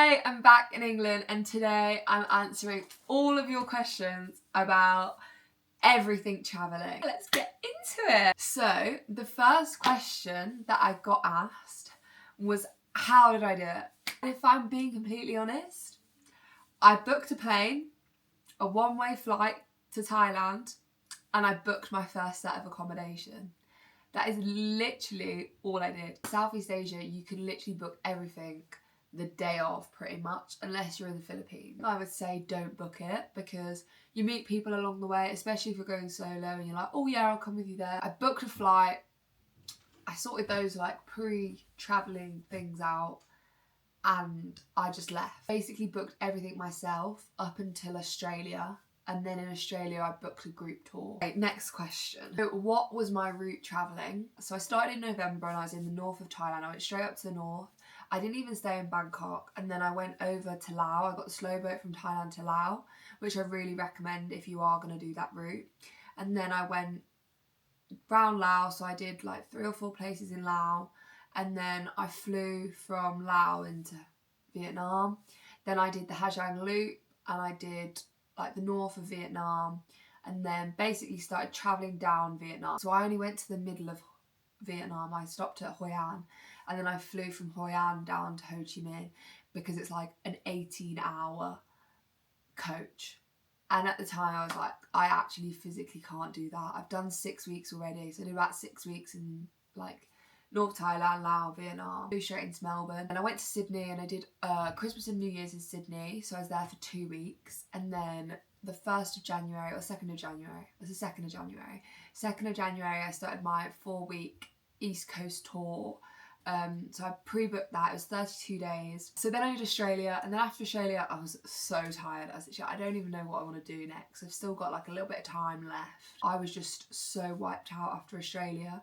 Hey, I'm back in England and today I'm answering all of your questions about everything travelling. Let's get into it. So the first question that I got asked was, how did I do it? And if I'm being completely honest, I booked a plane, a one-way flight to Thailand, and I booked my first set of accommodation. That is literally all I did. Southeast Asia, you can literally book everything the day of pretty much, unless you're in the Philippines. I would say don't book it because you meet people along the way, especially if you're going solo and you're like, oh yeah, I'll come with you there. I booked a flight. I sorted those like pre-traveling things out and I just left. Basically booked everything myself up until Australia. And then in Australia, I booked a group tour. Okay, next question. So what was my route travelling? So I started in November and I was in the north of Thailand. I went straight up to the north. I didn't even stay in Bangkok. And then I went over to Laos. I got the slow boat from Thailand to Laos, which I really recommend if you are going to do that route. And then I went around Laos. So I did like 3 or 4 places in Laos. And then I flew from Laos into Vietnam. Then I did the Ha Giang Loop and I did like the north of Vietnam, and then basically started travelling down Vietnam. So I only went to the middle of Vietnam. I stopped at Hoi An and then I flew from Hoi An down to Ho Chi Minh because it's like an 18-hour coach. And at the time I was like, I actually physically can't do that. I've done 6 weeks already, so I did about 6 weeks in like North Thailand, Laos, Vietnam. Flew straight into Melbourne. And I went to Sydney and I did Christmas and New Year's in Sydney. So I was there for 2 weeks. And then the 1st of January or 2nd of January, it was the 2nd of January. 2nd of January, I started my 4-week East Coast tour. So I pre-booked that. It was 32 days. So then I did Australia. And then after Australia, I was so tired. I don't even know what I want to do next. I've still got like a little bit of time left. I was just so wiped out after Australia.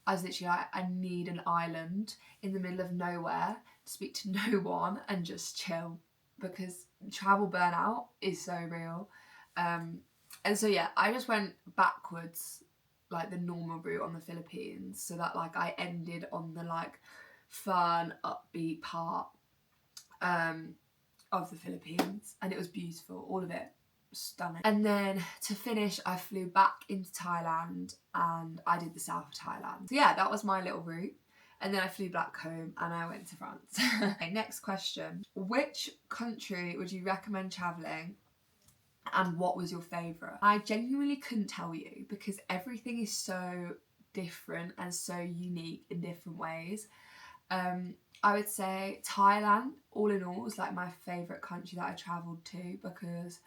I was literally like, I need an island in the middle of nowhere to speak to no one and just chill, because travel burnout is so real. And so yeah, I just went backwards, like the normal route on the Philippines, so that like I ended on the like fun, upbeat part of the Philippines, and it was beautiful, all of it. Stunning. And then to finish, I flew back into Thailand and I did the south of Thailand. So yeah, that was my little route. And then I flew back home and I went to France. Okay, next question. Which country would you recommend travelling and what was your favourite? I genuinely couldn't tell you because everything is so different and so unique in different ways. I would say Thailand, all in all, was like my favourite country that I travelled to because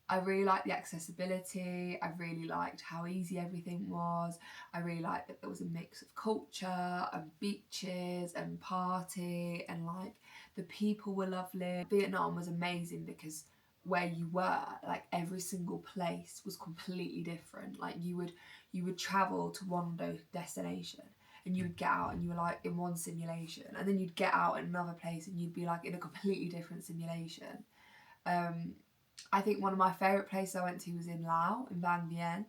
I really liked the accessibility. I really liked how easy everything was. I really liked that there was a mix of culture and beaches and party, and like the people were lovely. Vietnam was amazing because where you were, like every single place was completely different. Like you would travel to one destination and you would get out and you were like in one simulation, and then you'd get out in another place and you'd be like in a completely different simulation. I think one of my favourite places I went to was in Laos, in Van Vien.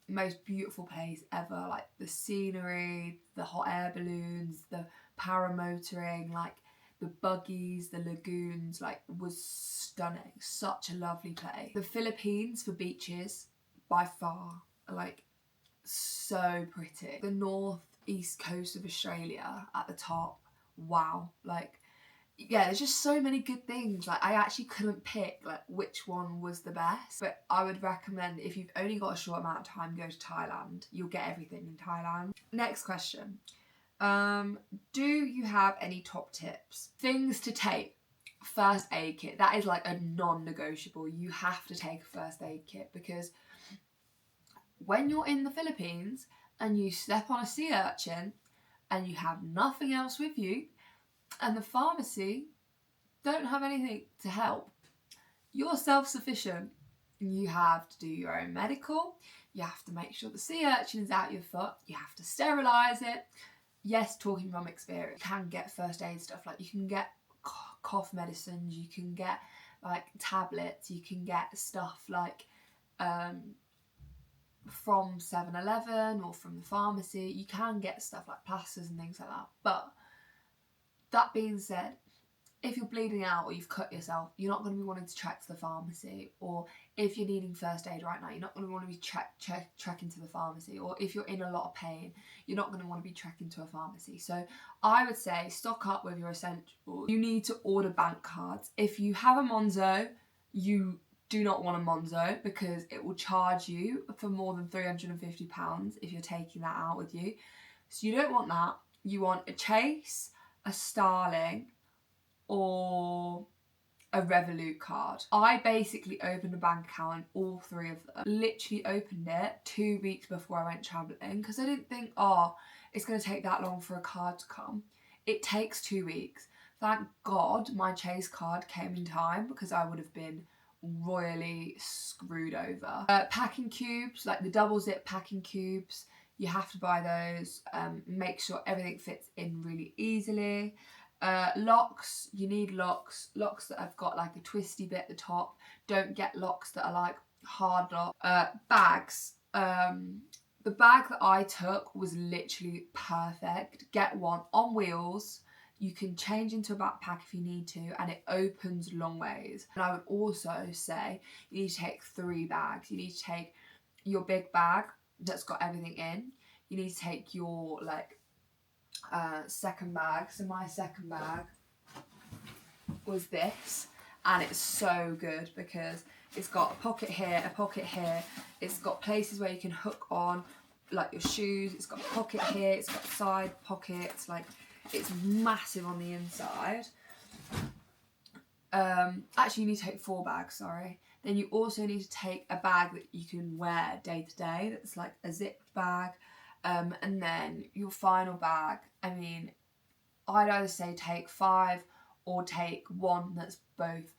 Most beautiful place ever, like the scenery, the hot air balloons, the paramotoring, like the buggies, the lagoons, like was stunning. Such a lovely place. The Philippines for beaches, by far, like so pretty. The northeast coast of Australia at the top, wow, like yeah, there's just so many good things. Like I actually couldn't pick like which one was the best, but I would recommend if you've only got a short amount of time, go to Thailand. You'll get everything in Thailand. Next question. Do you have any top tips? Things to take. First aid kit. That is like a non-negotiable. You have to take a first aid kit because when you're in the Philippines and you step on a sea urchin and you have nothing else with you, and the pharmacy don't have anything to help, you're self-sufficient. You have to do your own medical, you have to make sure the sea urchin is out your foot, you have to sterilise it. Yes, talking from experience, you can get first aid stuff, like you can get cough medicines, you can get like tablets, you can get stuff like from 7-Eleven or from the pharmacy. You can get stuff like plasters and things like that, but that being said, if you're bleeding out or you've cut yourself, you're not going to be wanting to trek to the pharmacy. Or if you're needing first aid right now, you're not going to want to be trekking to the pharmacy. Or if you're in a lot of pain, you're not going to want to be trekking to a pharmacy. So I would say stock up with your essentials. You need to order bank cards. If you have a Monzo, you do not want a Monzo because it will charge you for more than £350 if you're taking that out with you. So you don't want that. You want a Chase, a Starling, or a Revolut card. I basically opened a bank account, all three of them. Literally opened it 2 weeks before I went travelling because I didn't think, oh, it's going to take that long for a card to come. It takes 2 weeks. Thank God my Chase card came in time because I would have been royally screwed over. Packing cubes, like the double zip packing cubes, you have to buy those. Make sure everything fits in really easily. Locks, you need locks that have got like a twisty bit at the top. Don't get locks that are like hard locks. Bags, the bag that I took was literally perfect. Get one on wheels. You can change into a backpack if you need to, and it opens long ways. And I would also say you need to take 3 bags. You need to take your big bag that's got everything in. You need to take your like second bag. So my second bag was this, and it's so good because it's got a pocket here, a pocket here. It's got places where you can hook on like your shoes. It's got a pocket here. It's got side pockets. Like, it's massive on the inside. Actually, you need to take 4 bags, sorry. Then you also need to take a bag that you can wear day to day. That's like a zipped bag. And then your final bag, I mean, I'd either say take 5 or take 1 that's both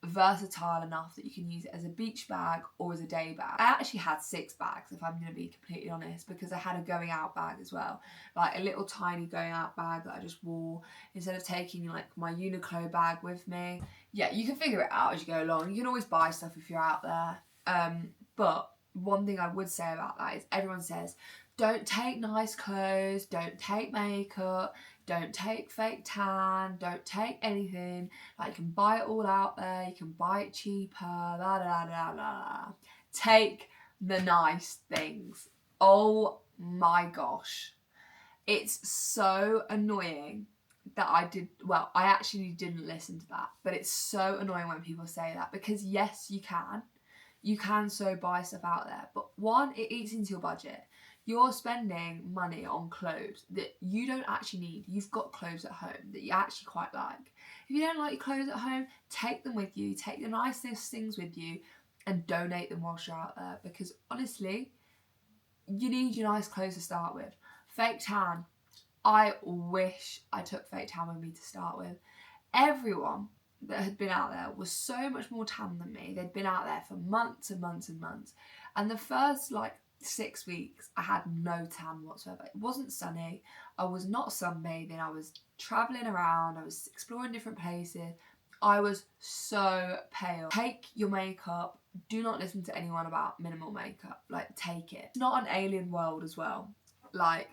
versatile enough that you can use it as a beach bag or as a day bag. I actually had 6 bags, if I'm going to be completely honest, because I had a going out bag as well, like a little tiny going out bag that I just wore instead of taking like my Uniqlo bag with me. Yeah, you can figure it out as you go along. You can always buy stuff if you're out there. But one thing I would say about that is everyone says, don't take nice clothes, don't take makeup, don't take fake tan, don't take anything. Like, you can buy it all out there, you can buy it cheaper, blah, blah, blah, blah. Take the nice things. Oh my gosh. It's so annoying that I actually didn't listen to that, but it's so annoying when people say that because yes, you can so buy stuff out there, but one, it eats into your budget. You're spending money on clothes that you don't actually need. You've got clothes at home that you actually quite like. If you don't like your clothes at home, take them with you. Take the nicest things with you and donate them whilst you're out there, because honestly, you need your nice clothes to start with. Fake tan. I wish I took fake tan with me to start with. Everyone that had been out there was so much more tan than me. They'd been out there for months and months and months. And the first 6 weeks, I had no tan whatsoever. It wasn't sunny. I was not sunbathing. I was travelling around. I was exploring different places. I was so pale. Take your makeup. Do not listen to anyone about minimal makeup. Take it. It's not an alien world as well.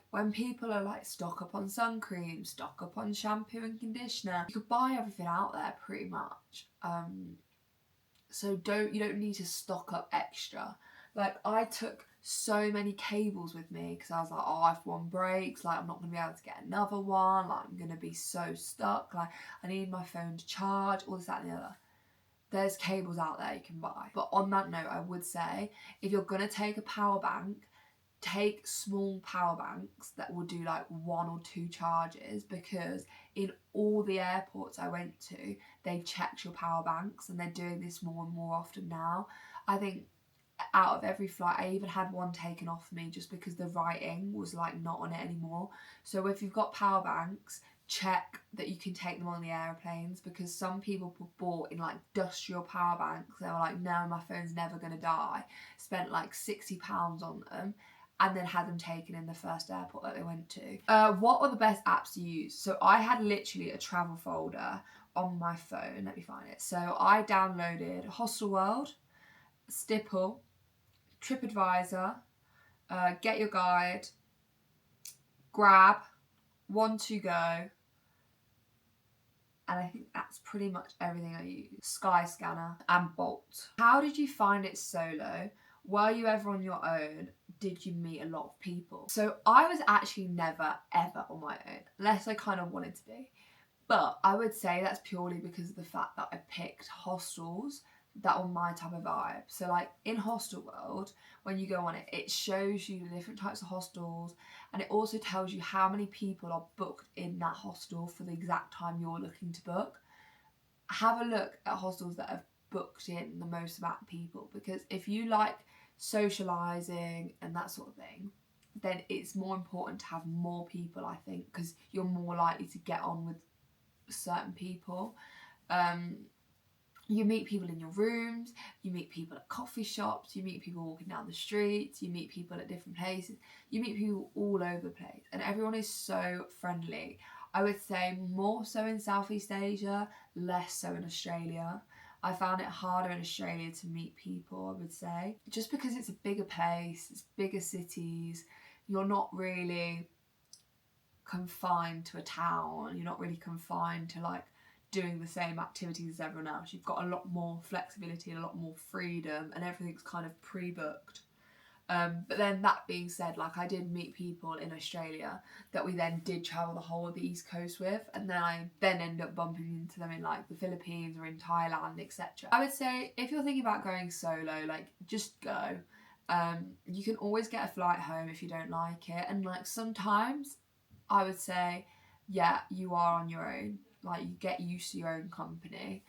When people are stock up on sun cream, stock up on shampoo and conditioner, you could buy everything out there pretty much. So you don't need to stock up extra. I took so many cables with me because I was like, oh, if one breaks, I'm not going to be able to get another one. I'm going to be so stuck. I need my phone to charge, all this, that and the other. There's cables out there you can buy. But on that note, I would say, if you're going to take a power bank, take small power banks that will do 1 or 2 charges, because in all the airports I went to, they checked your power banks, and they're doing this more and more often now. I think out of every flight, I even had one taken off me just because the writing was not on it anymore. So if you've got power banks, check that you can take them on the airplanes, because some people bought in industrial power banks. They were like, no, my phone's never going to die. Spent £60 on them, and then had them taken in the first airport that they went to. What are the best apps to use? So I had literally a travel folder on my phone. Let me find it. So I downloaded Hostelworld, Stipple, TripAdvisor, Get Your Guide, Grab, One to Go, and I think that's pretty much everything I use. Skyscanner and Bolt. How did you find it solo? Were you ever on your own? Did you meet a lot of people? So I was actually never ever on my own, unless I kind of wanted to be. But I would say that's purely because of the fact that I picked hostels that were my type of vibe. So like in Hostel World, when you go on it, it shows you the different types of hostels, and it also tells you how many people are booked in that hostel for the exact time you're looking to book. Have a look at hostels that have booked in the most amount of people, because if you like socialising and that sort of thing, then it's more important to have more people, I think, because you're more likely to get on with certain people. You meet people in your rooms, you meet people at coffee shops, you meet people walking down the streets, you meet people at different places, you meet people all over the place, and everyone is so friendly. I would say more so in Southeast Asia, less so in Australia. I found it harder in Australia to meet people, I would say, just because it's a bigger place, it's bigger cities, you're not really confined to a town, you're not really confined to like doing the same activities as everyone else. You've got a lot more flexibility and a lot more freedom, and everything's kind of pre-booked. But then that being said, like I did meet people in Australia that we then did travel the whole of the East Coast with, and then I then end up bumping into them in like the Philippines or in Thailand, etc. I would say if you're thinking about going solo, like just go. You can always get a flight home if you don't like it, and like sometimes I would say, yeah, you are on your own. Like you get used to your own company.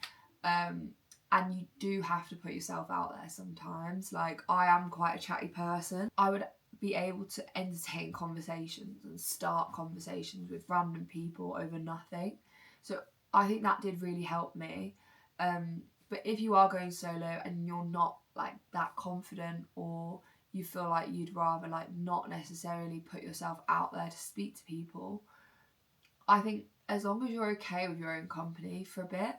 And you do have to put yourself out there sometimes. Like I am quite a chatty person. I would be able to entertain conversations and start conversations with random people over nothing. So I think that did really help me. But if you are going solo and you're not like that confident, or you feel like you'd rather like not necessarily put yourself out there to speak to people, I think as long as you're okay with your own company for a bit,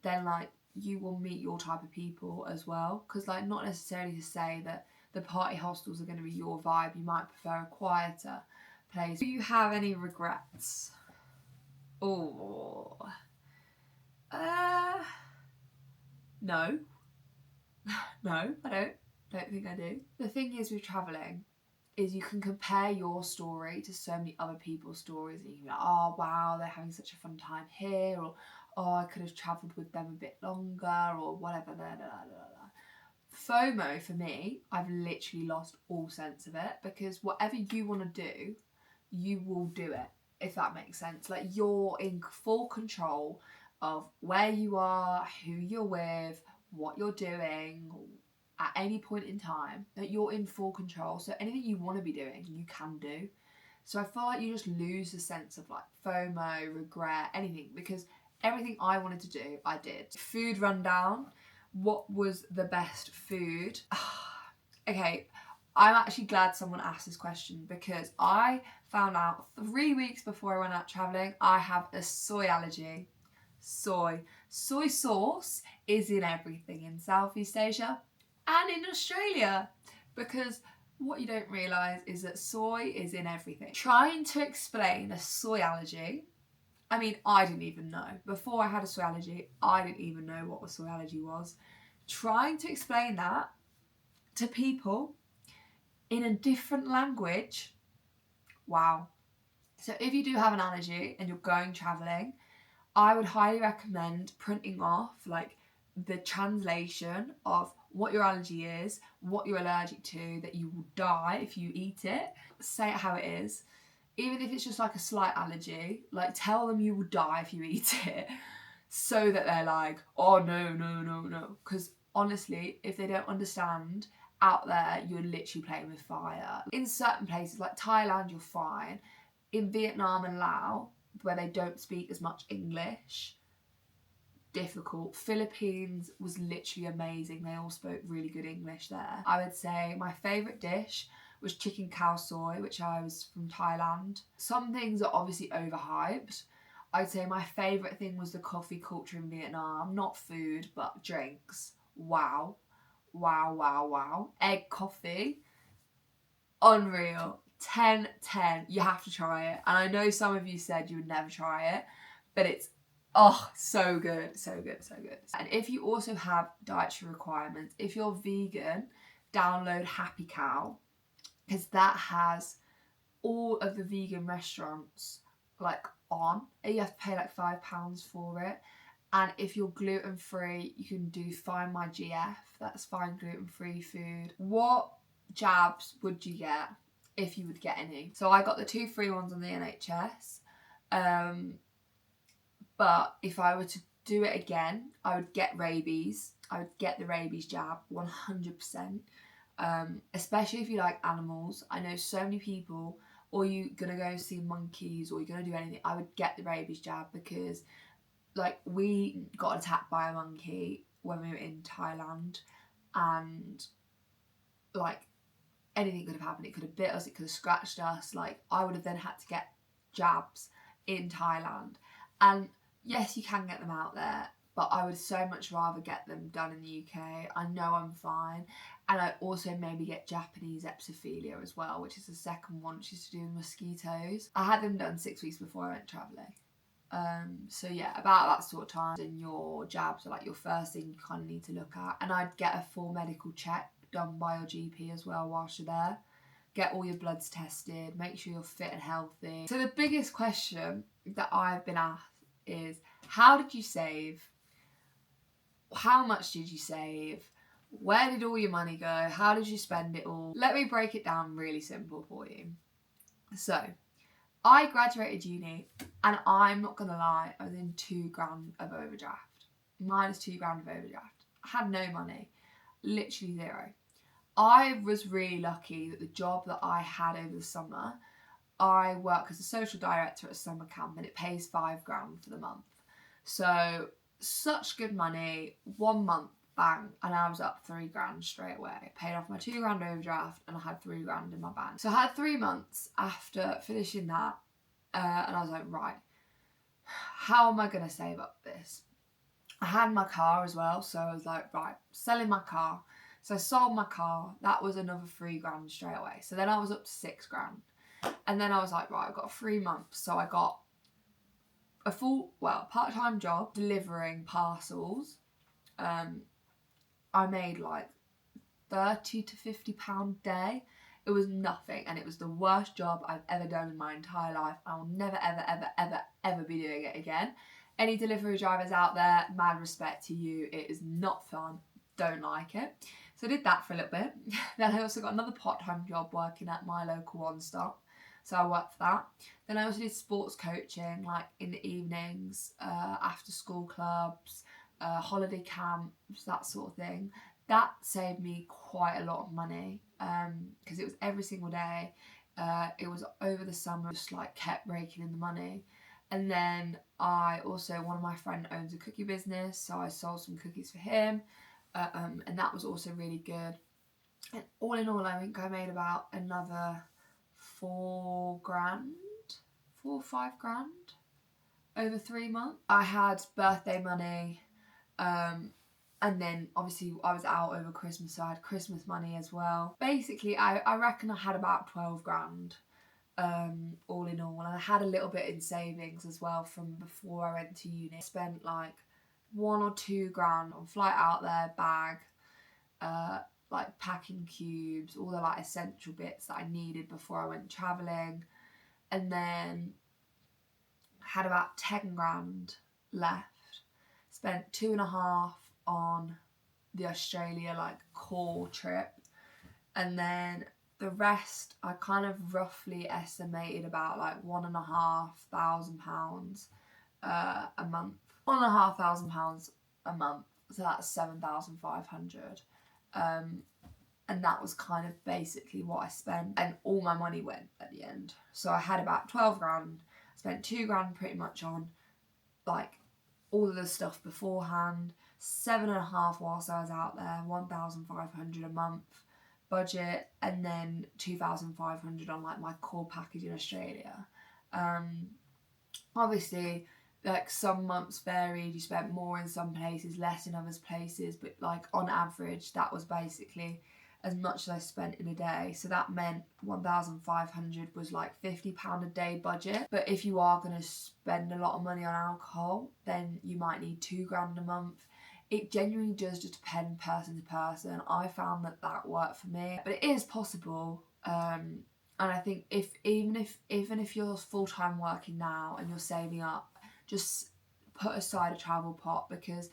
then like you will meet your type of people as well. Because like not necessarily to say that the party hostels are going to be your vibe, you might prefer a quieter place. Do you have any regrets? Oh, no. No, I don't think I do. The thing is with travelling is you can compare your story to so many other people's stories, and you can be like, oh wow, they're having such a fun time here, or oh, I could have travelled with them a bit longer, or whatever. FOMO for me, I've literally lost all sense of it, because whatever you want to do, you will do it, if that makes sense. Like you're in full control of where you are, who you're with, what you're doing at any point in time. That you're in full control, so anything you want to be doing you can do. So I feel like you just lose the sense of like FOMO, regret, anything, because everything I wanted to do I did. Food rundown. What was the best food? Okay, I'm actually glad someone asked this question, because I found out 3 weeks before I went out travelling I have a soy allergy. Soy sauce is in everything in Southeast Asia and in Australia, because what you don't realise is that soy is in everything. Trying to explain a soy allergy, I mean, I didn't even know. Before I had a soy allergy, I didn't even know what a soy allergy was. Trying to explain that to people in a different language, wow. So if you do have an allergy and you're going travelling, I would highly recommend printing off like the translation of what your allergy is, what you're allergic to, that you will die if you eat it. Say it how it is. Even if it's just like a slight allergy, like tell them you will die if you eat it, so that they're like, oh no. Because honestly, if they don't understand, out there you're literally playing with fire. In certain places like Thailand you're fine. In Vietnam and Laos, where they don't speak as much English, difficult. Philippines was literally amazing. They all spoke really good English there. I would say my favourite dish was chicken khao soy, which I was from Thailand. Some things are obviously overhyped. I'd say my favourite thing was the coffee culture in Vietnam. Not food, but drinks. Wow. Egg coffee, unreal. 10/10. You have to try it. And I know some of you said you would never try it, but it's Oh, so good, so good, so good. And if you also have dietary requirements, if you're vegan, download Happy Cow, because that has all of the vegan restaurants like on. You have to pay like £5 for it. And if you're gluten free, you can do Find My GF. That's Find Gluten Free Food. What jabs would you get if you would get any? So I got the 2 free ones on the NHS. But if I were to do it again, I would get rabies. I would get the rabies jab 100%. Especially if you like animals. I know so many people, or you're gonna go see monkeys, or you're gonna do anything. I would get the rabies jab because, like, we got attacked by a monkey when we were in Thailand, and like anything could have happened. It could have bit us. It could have scratched us. Like, I would have then had to get jabs in Thailand, and yes, you can get them out there, but I would so much rather get them done in the UK. I know I'm fine. And I also maybe get Japanese epiphilia as well, which is the second one, which is to do with mosquitoes. I had them done 6 weeks before I went travelling. So yeah, about that sort of time. And your jabs are like your first thing you kind of need to look at. And I'd get a full medical check done by your GP as well whilst you're there. Get all your bloods tested, make sure you're fit and healthy. So the biggest question that I've been asked is, how did you save? How much did you save? Where did all your money go? How did you spend it all? Let me break it down really simple for you. So, I graduated uni, and I'm not gonna lie, I was in £2,000 of overdraft. Minus £2,000 of overdraft. I had no money. Literally zero. I was really lucky that the job that I had over the summer, I work as a social director at a summer camp, and it pays £5,000 for the month. So such good money. 1 month, bang, and I was up £3,000 straight away. Paid off my £2,000 overdraft, and I had £3,000 in my bank. So I had 3 months after finishing that, and I was like, right, how am I gonna save up this? I had my car as well, so I was like, right, selling my car. So I sold my car. That was another £3,000 straight away. So then I was up to £6,000. And then I was like, right, I've got 3 months. So I got a full, part-time job delivering parcels. I made like £30 to £50 a day. It was nothing, and it was the worst job I've ever done in my entire life. I will never, ever, ever, ever, ever be doing it again. Any delivery drivers out there, mad respect to you. It is not fun. Don't like it. So I did that for a little bit. Then I also got another part-time job working at my local One Stop. So I worked for that. Then I also did sports coaching, like in the evenings, after school clubs, holiday camps, that sort of thing. That saved me quite a lot of money because it was every single day. It was over the summer, just like kept raking in the money. And then I also, one of my friends owns a cookie business, so I sold some cookies for him, and that was also really good. And all in all, I think I made about another £4,000, 4 or 5 grand over 3 months. I had birthday money, and then obviously I was out over Christmas, so I had Christmas money as well. Basically, I reckon I had about 12 grand. All in all, and I had a little bit in savings as well from before I went to uni. I spent like 1 or 2 grand on flight out there, bag, like packing cubes, all the like essential bits that I needed before I went travelling, and then had about 10 grand left. Spent 2.5 on the Australia like core trip, and then the rest I kind of roughly estimated about like £1,500 a month. £1,500 a month, so that's 7,500. And that was kind of basically what I spent, and all my money went at the end. So I had about 12 grand, spent 2 grand pretty much on like all of the stuff beforehand, 7.5 whilst I was out there, 1,500 a month budget, and then 2,500 on like my core package in Australia. Obviously, like some months varied, you spent more in some places, less in other places, but like on average that was basically as much as I spent in a day. So that meant 1,500 was like £50 a day budget. But if you are going to spend a lot of money on alcohol, then you might need £2,000 a month. It genuinely does just depend person to person. I found that worked for me, but it is possible. And I think even if you're full-time working now and you're saving up, just put aside a travel pot, because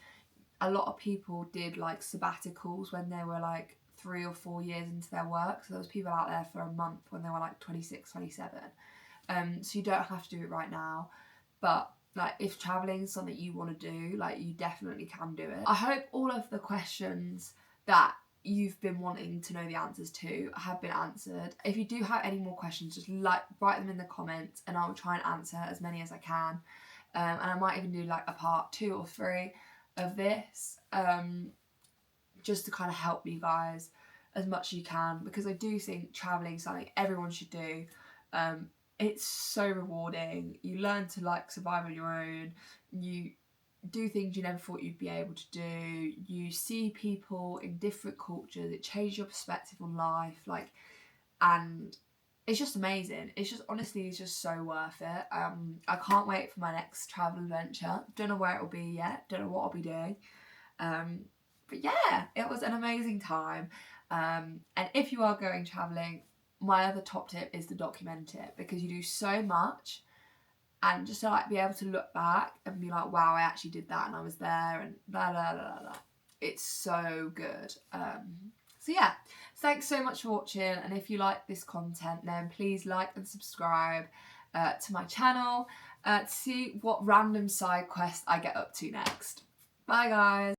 a lot of people did like sabbaticals when they were like 3 or 4 years into their work. So there was people out there for a month when they were like 26, 27. So you don't have to do it right now, but like if traveling is something you want to do, like you definitely can do it. I hope all of the questions that you've been wanting to know the answers to have been answered. If you do have any more questions, just like write them in the comments and I'll try and answer as many as I can. And I might even do like a part 2 or 3 of this, just to kind of help you guys as much as you can, because I do think traveling is something everyone should do. It's so rewarding. You learn to like survive on your own. You do things you never thought you'd be able to do. You see people in different cultures. It changes your perspective on life, like, and it's just amazing. It's just, honestly, it's just so worth it. I can't wait for my next travel adventure. Don't know where it'll be yet. Don't know what I'll be doing. But yeah, it was an amazing time. And if you are going traveling, my other top tip is to document it, because you do so much, and just to like be able to look back and be like, wow, I actually did that and I was there and blah blah blah blah. It's so good. So yeah, thanks so much for watching, and if you like this content, then please like and subscribe to my channel to see what random side quest I get up to next. Bye guys.